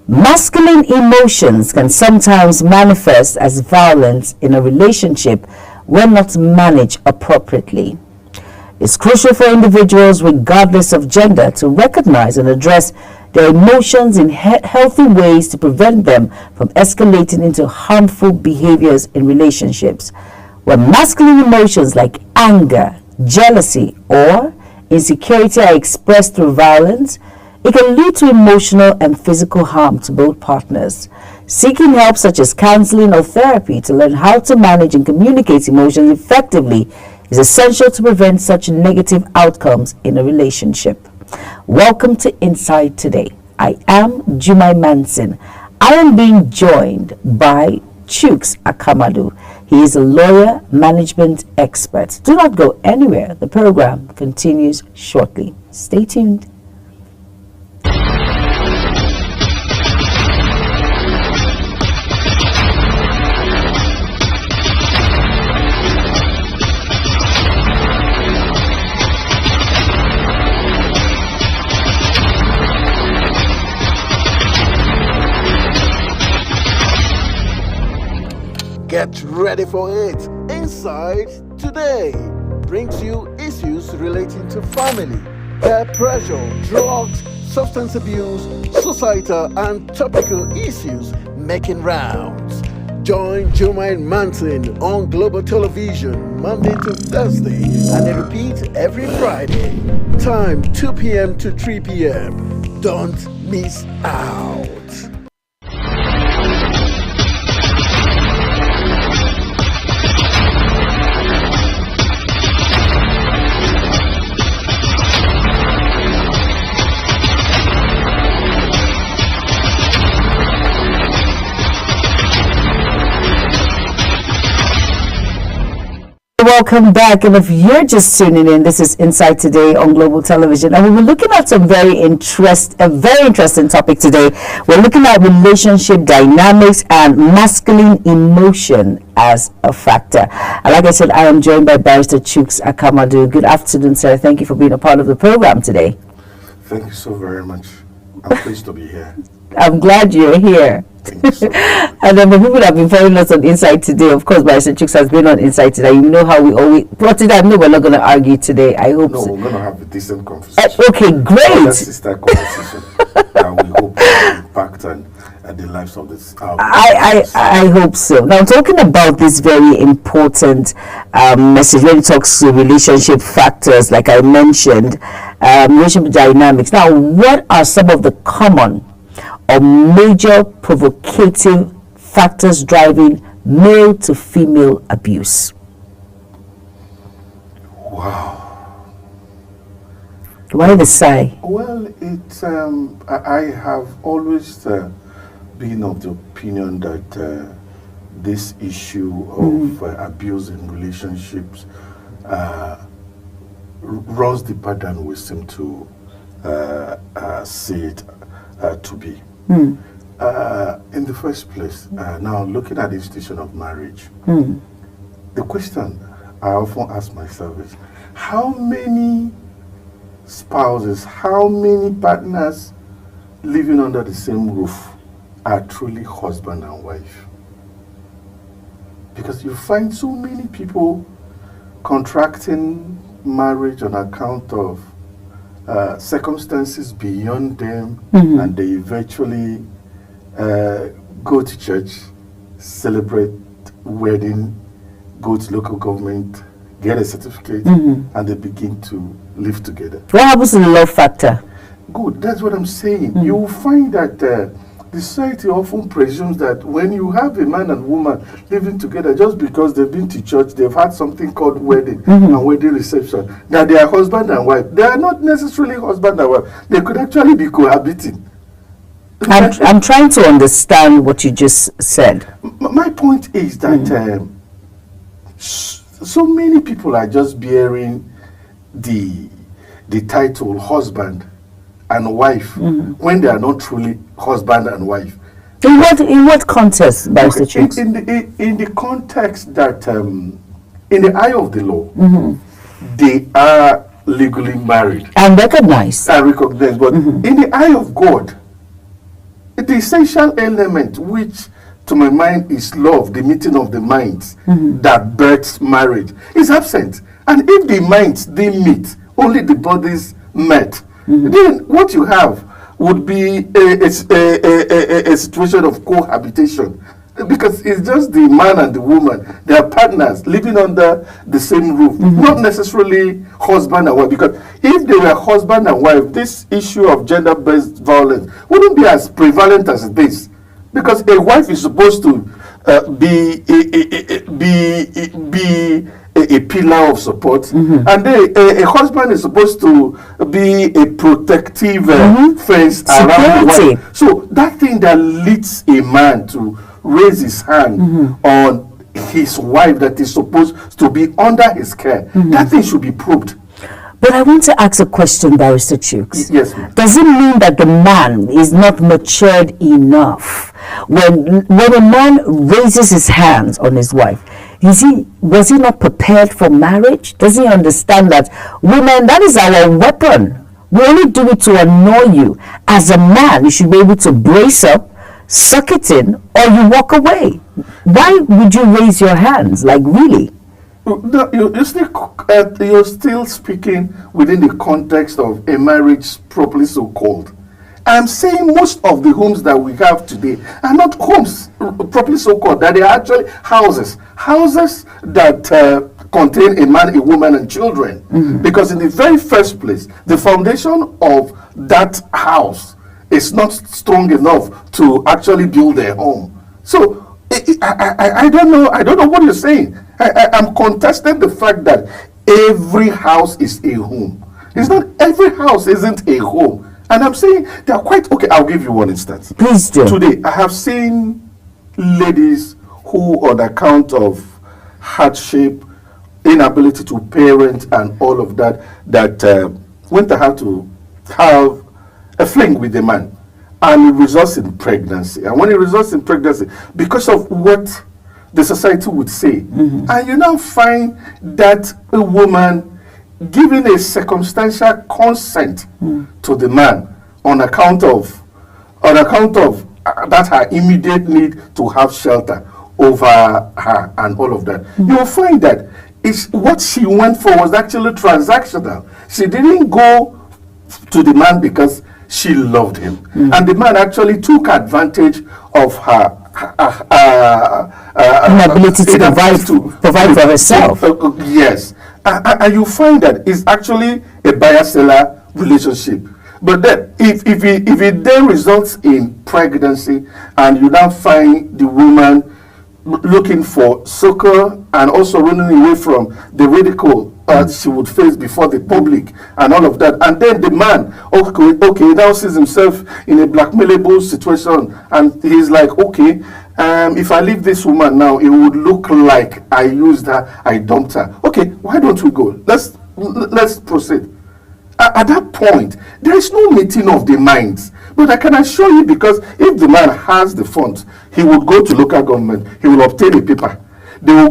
Masculine emotions can sometimes manifest as violence in a relationship when not managed appropriately. It's crucial for individuals, regardless of gender, to recognize and address their emotions in healthy ways to prevent them from escalating into harmful behaviors in relationships. When masculine emotions like anger, jealousy, or insecurity are expressed through violence, it can lead to emotional and physical harm to both partners. Seeking help such as counseling or therapy to learn how to manage and communicate emotions effectively is essential to prevent such negative outcomes in a relationship. Welcome to Inside Today. I am Jumai Manson. I am being joined by Chuks Akamadu. He is a lawyer, management expert. Do not go anywhere. The program continues shortly. Stay tuned. Get ready for it. Inside Today brings you issues relating to family, peer pressure, drugs, substance abuse, societal and topical issues making rounds. Join Jumai Manson on Global Television Monday to Thursday and it repeats every Friday. Time 2 p.m. to 3 p.m. Don't miss out. Welcome back, and if you're just tuning in, this is Inside Today on Global Television, and we'll be looking at a very interesting topic today. We're looking at relationship dynamics and masculine emotion as a factor. And like I said, I am joined by Barrister Chuks Akamadu. Good afternoon, sir. Thank you for being a part of the program today. Thank you so very much. I'm pleased to be here. I'm glad you're here. And then the people that have been following us on Inside Today, of course, Barrister Chuks has been on Inside Today. You know how we always plot it. I know we're not going to argue today. I hope no, so. We're going to have a decent conversation. Okay, great. Sister conversation. And we hope to impact and the lives of this. I hope so. Now, talking about this very important message when it talks to relationship factors, like I mentioned, relationship dynamics. Now, what are some of the common or major provocative factors driving male to female abuse? Wow. Why the sigh? Well, it's I have always been of the opinion that this issue of abuse in relationships runs deeper than we seem to see it to be. In the first place, now looking at the institution of marriage, the question I often ask myself is, how many spouses, how many partners living under the same roof are truly husband and wife? Because you find so many people contracting marriage on account of circumstances beyond them, and they eventually go to church, celebrate wedding, go to local government, get a certificate, and they begin to live together. What happens to the love factor? Good, that's what I'm saying. You will find that the society often presumes that when you have a man and woman living together, just because they've been to church, they've had something called wedding and wedding reception, that they are husband and wife. They are not necessarily husband and wife. They could actually be cohabiting. I'm trying to understand what you just said. My point is that so many people are just bearing the title husband and wife when they are not truly husband and wife. In what context, Barrister Chuks? In the context that in the eye of the law, they are legally married and recognized. But in the eye of God, the essential element, which to my mind is love, the meeting of the minds that births marriage, is absent. And if the minds didn't meet, only the bodies met, then what you have would be a situation of cohabitation. Because it's just the man and the woman, they are partners living under the same roof, not necessarily husband and wife. Because if they were husband and wife, this issue of gender-based violence wouldn't be as prevalent as this. Because a wife is supposed to be a pillar of support, and then a husband is supposed to be a protective fence around the wife. So that thing that leads a man to raise his hand on his wife that is supposed to be under his care, that thing should be probed. But I want to ask a question, Barrister Chooks. Yes, ma'am. Does it mean that the man is not matured enough? When a man raises his hands on his wife, was he not prepared for marriage? Does he understand that women, that is our weapon? We only do it to annoy you. As a man, you should be able to brace up, suck it in, or you walk away. Why would you raise your hands? Like, really? No, you're still speaking within the context of a marriage properly so called. I'm saying most of the homes that we have today are not homes properly so called, that they are actually houses that contain a man, a woman, and children. Because in the very first place, the foundation of that house is not strong enough to actually build their home. So I don't know what you're saying. I'm contesting the fact that every house is a home. It's not every house isn't a home. And I'm saying they are quite okay. I'll give you one instance. Please do. Today, I have seen ladies who, on account of hardship, inability to parent, and all of that, went to have to have a fling with the man. And it results in pregnancy. And when it results in pregnancy, because of what the society would say, and you now find that a woman giving a circumstantial consent to the man on account of that her immediate need to have shelter over her and all of that, you'll find that what she went for was actually transactional. She didn't go to the man because she loved him, and the man actually took advantage of her inability to provide for herself. Yes. And you find that it's actually a buyer-seller relationship. But then, if it then results in pregnancy, and you now find the woman looking for succor and also running away from the ridicule she would face before the public and all of that, and then the man, okay, now sees himself in a blackmailable situation, and he's like, okay, if I leave this woman now, it would look like I used her, I dumped her. Okay, why don't we go? Let's proceed. At that point, there is no meeting of the minds. But I can assure you, because if the man has the funds, he would go to local government, he will obtain a paper. They will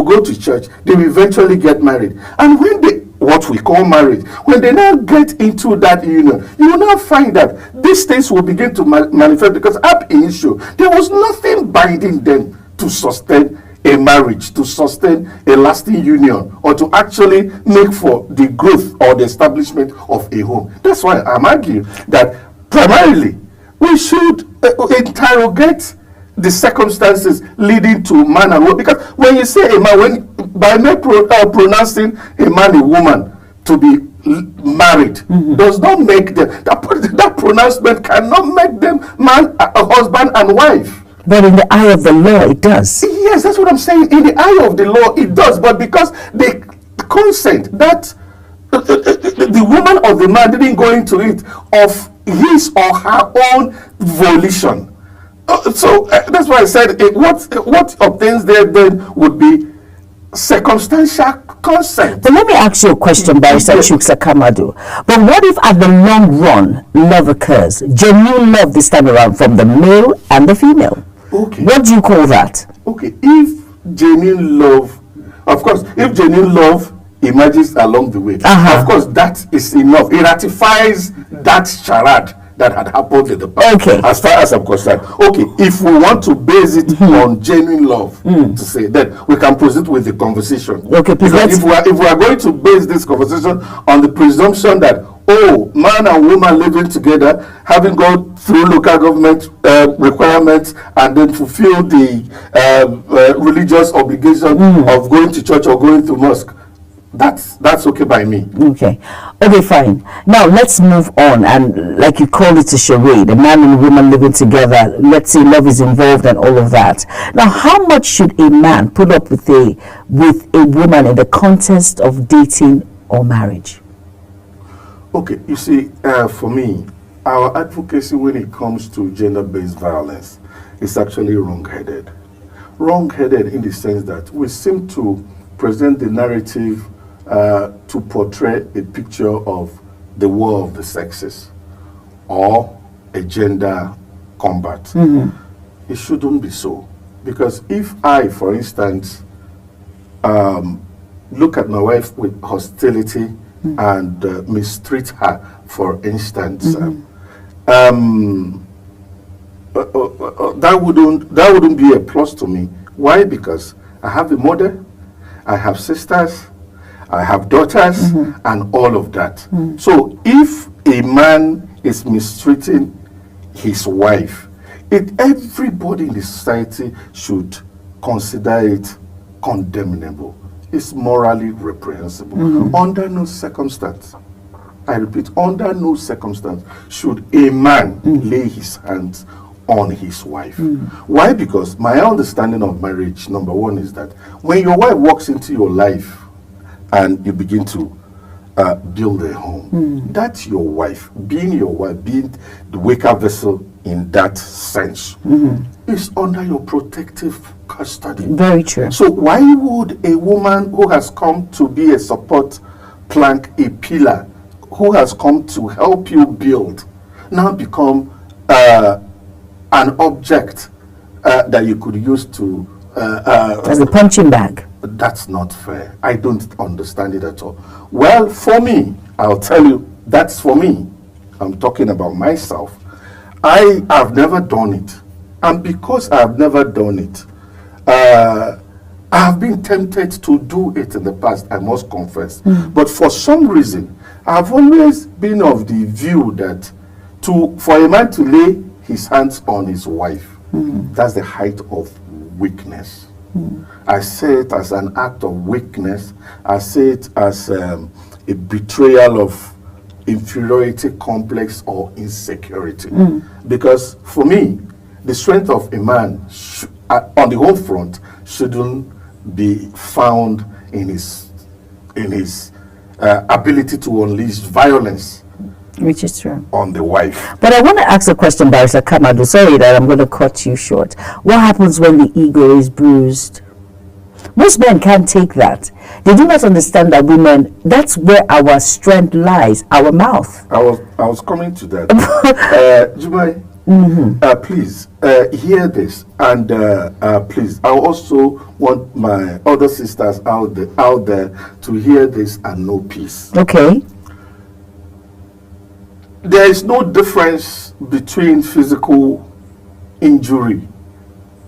go to church, they will eventually get married. And when what we call marriage, when they now get into that union, you will now find that these things will begin to manifest, because ab initio, there was nothing binding them to sustain a marriage, to sustain a lasting union, or to actually make for the growth or the establishment of a home. That's why I'm arguing that primarily we should interrogate the circumstances leading to man and woman. Because when you say a man, by pronouncing a man a woman to be married, does not make them, that pronouncement cannot make them man, a husband and wife. But in the eye of the law, it does. Yes, that's what I'm saying. In the eye of the law, it does. But because the consent that the woman or the man didn't go into it of his or her own volition. So that's why I said what obtains there then would be circumstantial consent. But let me ask you a question, Barrister Chooks Akamadu. But what if at the long run, love occurs? Genuine love this time around from the male and the female. Okay. What do you call that? Okay, if genuine love, of course, if genuine love emerges along the way, of course, that is enough. It ratifies that charade that had happened in the past. Okay. As far as I'm concerned. Okay, if we want to base it on genuine love, to say that we can proceed with the conversation. Okay, please. Because if we are going to base this conversation on the presumption that man and woman living together, having gone through local government requirements, and then fulfill the religious obligation of going to church or going to mosque, that's okay by me. Okay, fine. Now let's move on, and like you call it a charade, a man and a woman living together. Let's say love is involved and all of that. Now, how much should a man put up with a woman in the context of dating or marriage? Okay, you see, for me, our advocacy when it comes to gender-based violence is actually wrong-headed. Wrong-headed in the sense that we seem to present the narrative to portray a picture of the war of the sexes or a gender combat. It shouldn't be so. Because if I, for instance, look at my wife with hostility and mistreat her, for instance, that wouldn't be a plus to me. Why? Because I have a mother, I have sisters, I have daughters, and all of that. So if a man is mistreating his wife, everybody in the society should consider it condemnable. It's morally reprehensible. Under no circumstance, I repeat, under no circumstance should a man lay his hands on his wife. Why? Because my understanding of marriage, number one, is that when your wife walks into your life and you begin to build a home, that's your wife. Being your wife, being the waker vessel in that sense, is under your protective custody. Very true. So why would a woman who has come to be a support plank, a pillar, who has come to help you build, now become an object that you could use to as a punching bag? That's not fair. I don't understand it at all. Well, for me, I'll tell you, that's for me. I'm talking about myself. I have never done it. And because I have never done it, I have been tempted to do it in the past, I must confess. But for some reason, I've always been of the view that for a man to lay his hands on his wife, that's the height of weakness. I say it as an act of weakness. I say it as a betrayal of inferiority complex or insecurity. Because for me, the strength of a man on the home front shouldn't be found in his ability to unleash violence, which is true, on the wife. But I want to ask a question, Barrister Kamadu. Sorry that I'm going to cut you short. What happens when the ego is bruised? Most men can't take that. They do not understand that women, that's where our strength lies, our mouth. I was coming to that. Jumai, please hear this, and please, I also want my other sisters out there to hear this and know peace. Okay. There is no difference between physical injury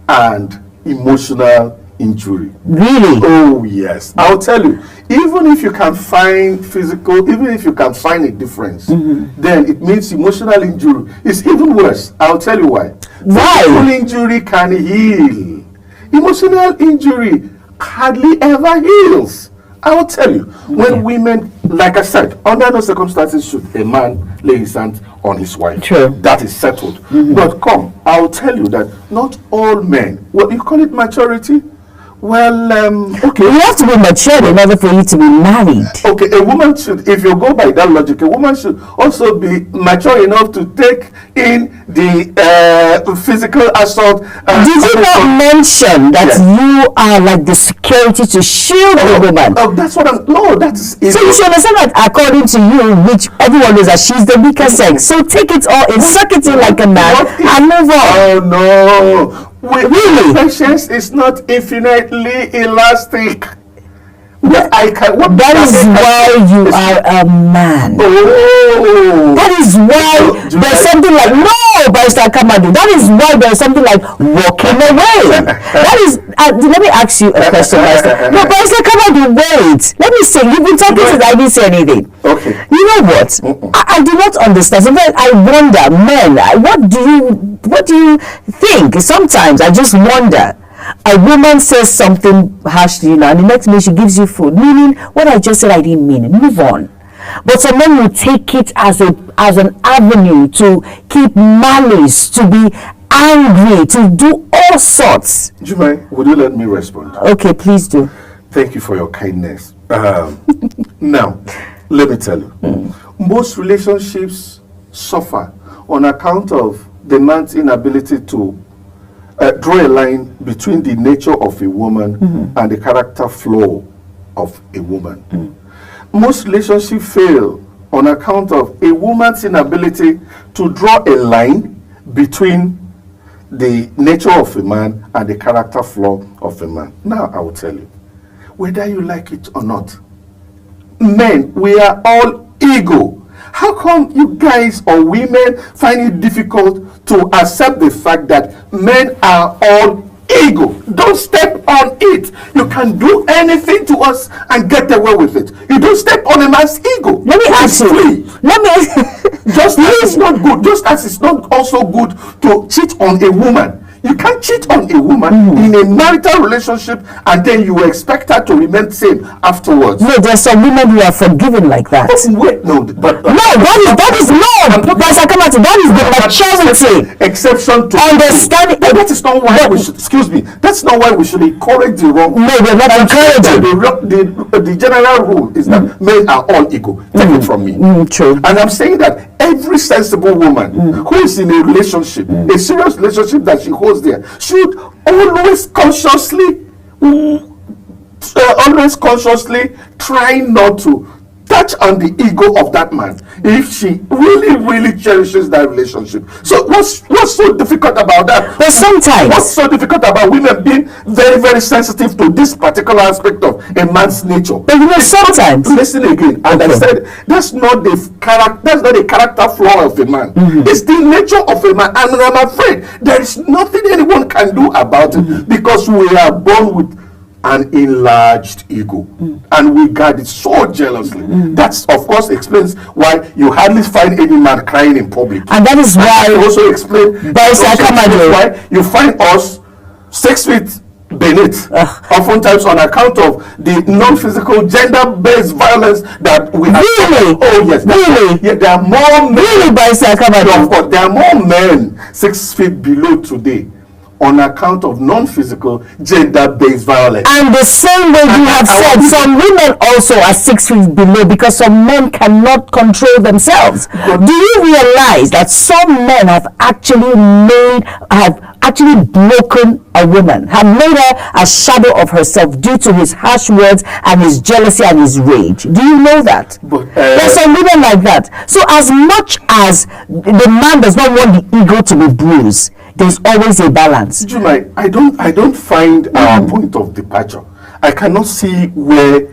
and emotional injury. Really? Oh yes. I'll tell you, even if you can find a difference, then it means emotional injury is even worse. I'll tell you why. Physical injury can heal. Emotional injury hardly ever heals. I will tell you, when women, like I said, under no circumstances should a man lay his hands on his wife. True. That is settled. But come, I will tell you that not all men, you call it maturity? Well, okay. You have to be mature in order for you to be married. Okay, a woman should, if you go by that logic, a woman should also be mature enough to take in the physical assault. Did you not mention that you are like the security to shield the woman? Oh, that's what I'm. No, that's. So you should understand that according to you, which everyone knows that she's the weaker sex. So take it all in, suck it in like a man, and move on. Oh no. Really? Patience is not infinitely elastic. That is why you are a man. Oh. That is why there's something something like, no, Barrister Kamadu, that is why there is something like walking away. That is, let me ask you a question, Barrister. No, Barrister Kamadu, wait. Let me say, you've been talking since I didn't say anything. Okay. You know what? I do not understand. Sometimes I wonder, men, what do you think? Sometimes I just wonder. A woman says something harsh to you now, and the next minute she gives you food. Meaning, what I just said, I didn't mean it. Move on. But some men will take it as an avenue to keep malice, to be angry, to do all sorts. Jumai, would you let me respond? Okay, please do. Thank you for your kindness. Now, let me tell you, most relationships suffer on account of the man's inability to draw a line between the nature of a woman and the character flaw of a woman. Most relationships fail on account of a woman's inability to draw a line between the nature of a man and the character flaw of a man. Now, I will tell you, whether you like it or not, men, we are all ego. How come you guys or women find it difficult to accept the fact that men are all ego? Don't step on it. You can do anything to us and get away with it. You don't step on a man's ego. Let me ask you. Let me just as it's not good, just as it's not also good to cheat on a woman. You can't cheat on a woman in a marital relationship and then you expect her to remain same afterwards. No, there's some women who are forgiven like that. Wait, no, but that is no. That is the maturity. Exception to understanding. That is not why we should. Excuse me. That's not why we should encourage the wrong. No, we're not encouraging. The general rule is that men are all ego. Take it from me. True. And I'm saying that every sensible woman who is in a relationship, a serious relationship that she holds there, should always consciously try not to touch on the ego of that man if she really cherishes that relationship. So what's so difficult about that? But sometimes what's so difficult about women being very sensitive to this particular aspect of a man's nature? But you know, sometimes listen again, and I said that's not the character flaw of a man. It's the nature of a man, and I'm afraid there is nothing anyone can do about it because we are born with an enlarged ego and we guard it so jealously. That's of course explains why you hardly find any man crying in public, and that is why also explain why you find us 6 feet beneath, oftentimes on account of the non-physical gender-based violence that we have. Really? Oh yes, really? Yeah, there are more men. Really, of course, there are more men 6 feet below today on account of non-physical gender-based violence. And the same way you have said, some women also are 6 feet below because some men cannot control themselves. Do you realize that some men have actually broken a woman, have made her a shadow of herself due to his harsh words and his jealousy and his rage? Do you know that? There's some women like that. So as much as the man does not want the ego to be bruised, there's always a balance. Jumai, I don't find our point of departure. I cannot see where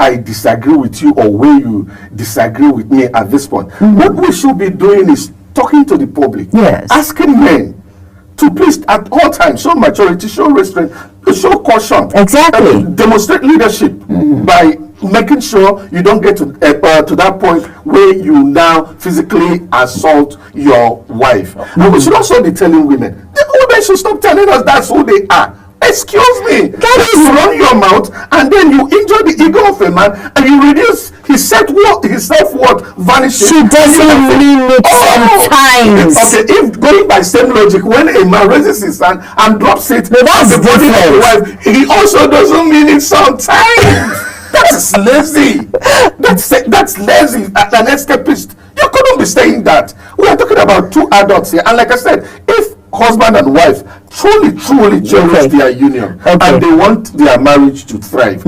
I disagree with you or where you disagree with me at this point. What we should be doing is talking to the public, asking men to please at all times show maturity, show restraint, show caution, exactly, demonstrate leadership by making sure you don't get to that point where you now physically assault your wife. And we should also be telling women, the women should stop telling us that's who they are. Excuse me, you run your mouth and then you injure the ego of a man and you reduce his self-worth vanishes. She doesn't mean it sometimes. Okay, if going by same logic, when a man raises his hand and drops it on the body of the wife, he also doesn't mean it sometimes. That's lazy. That's lazy. An escapist. You couldn't be saying that. We are talking about two adults here, and like I said, if husband and wife truly cherish their union and they want their marriage to thrive,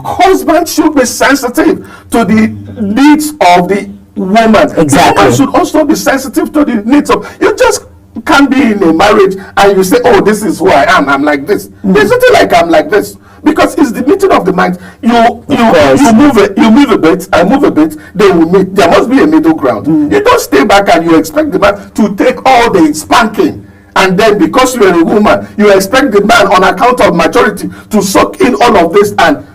husband should be sensitive to the needs of the woman. The woman should also be sensitive to the needs of. You just can't be in a marriage and you say, oh, this is who I am, I'm like this. There's nothing like I'm like this. because it's the meeting of the minds. You course. move a bit, I move a bit, they will meet. There must be a middle ground. You don't stay back and you expect the man to take all the spanking, and then because you are a woman, you expect the man on account of maturity to suck in all of this. And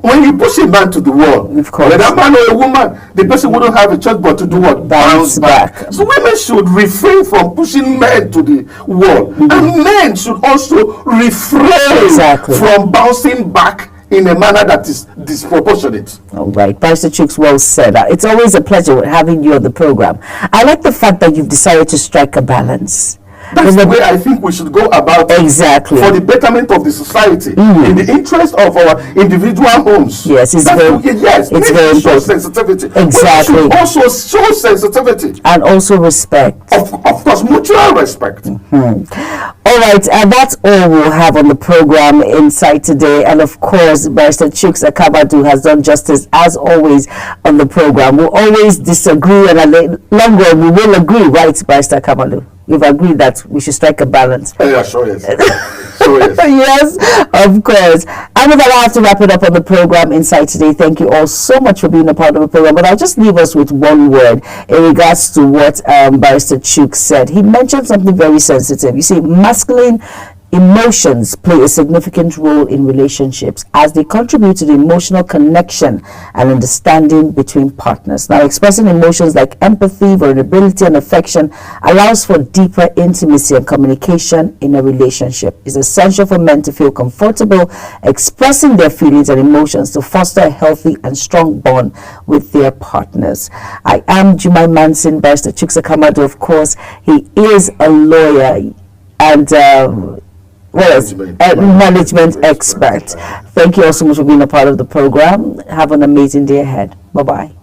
when you push a man to the wall, of course, whether man or a woman, the person wouldn't have a choice but to do what? Bounce back. So women should refrain from pushing men to the wall, and men should also refrain from bouncing back in a manner that is disproportionate. All right, Pastor Chuks, well said. It's always a pleasure having you on the program. I like the fact that you've decided to strike a balance. That's the way I think we should go about it. Exactly. For the betterment of the society, in the interest of our individual homes. Yes, it's very important. Sensitivity. Exactly. We should also show sensitivity. And also respect. Of course, mutual respect. All right, that's all we'll have on the program Inside Today. And of course, Barrister Chuks Akabadu has done justice, as always, on the program. We'll always disagree, and at the long run, we will agree, right, Barrister Akabadu? We've agreed that we should strike a balance. Yeah, sure, yes. Sure, yes. Yes, of course. And with that, I have to wrap it up on the program Inside Today. Thank you all so much for being a part of the program. But I'll just leave us with one word in regards to what Barrister Chuks said. He mentioned something very sensitive. You see, masculine emotions play a significant role in relationships as they contribute to the emotional connection and understanding between partners. Now, expressing emotions like empathy, vulnerability, and affection allows for deeper intimacy and communication in a relationship. It's essential for men to feel comfortable expressing their feelings and emotions to foster a healthy and strong bond with their partners. I am Jumai Manson, Barrister Chuks Akabadu. Of course, he is a lawyer and management expert. Thank you all so much for being a part of the program. Have an amazing day ahead. Bye-bye.